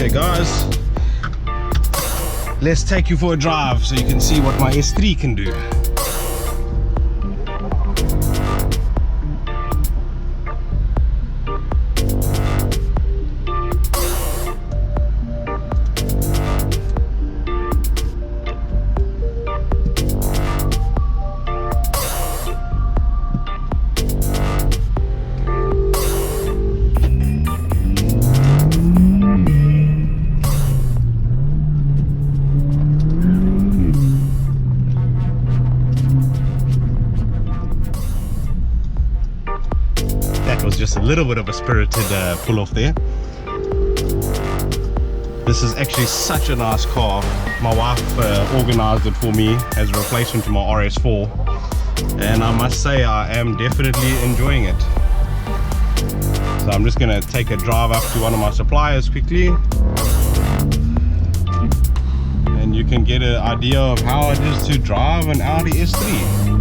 Okay guys, let's take you for a drive so you can see what my S3 can do. Was just a little bit of a spirited pull off there. This is actually such a nice car. My wife organized it for me as a replacement to my RS4, and I must say I am definitely enjoying it. So I'm just going to take a drive up to one of my suppliers quickly, and you can get an idea of how it is to drive an Audi S3.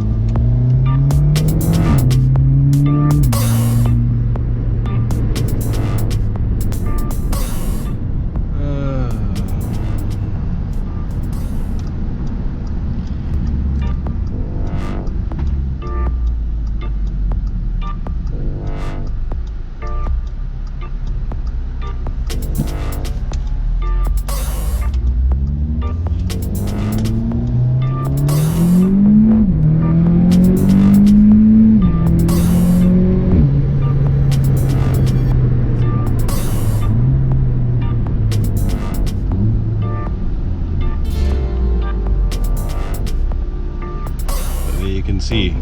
See,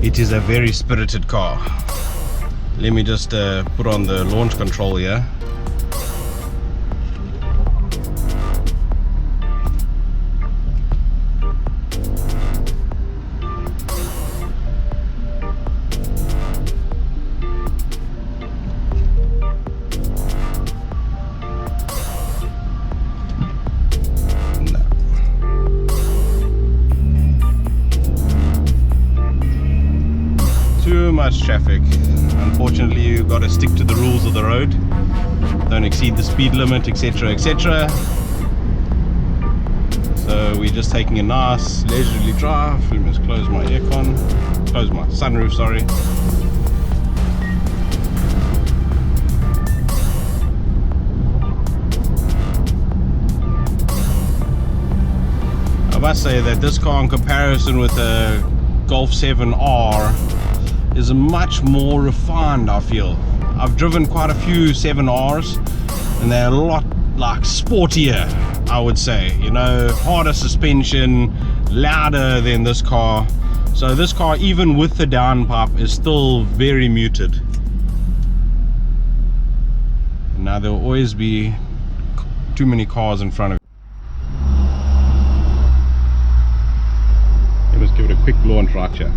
it is a very spirited car. Let me just put on the launch control here. Too much traffic. Unfortunately, you've got to stick to the rules of the road. Don't exceed the speed limit, etc, etc. So we're just taking a nice leisurely drive. Let me just close my aircon, close my sunroof, sorry. I must say that this car, in comparison with the Golf 7R, is much more refined. I feel I've driven quite a few 7Rs and they're a lot like sportier, I would say, you know, harder suspension, louder than this car. So this car, even with the downpipe, is still very muted. Now there will always be too many cars in front of you. Let's give it a quick launch right here.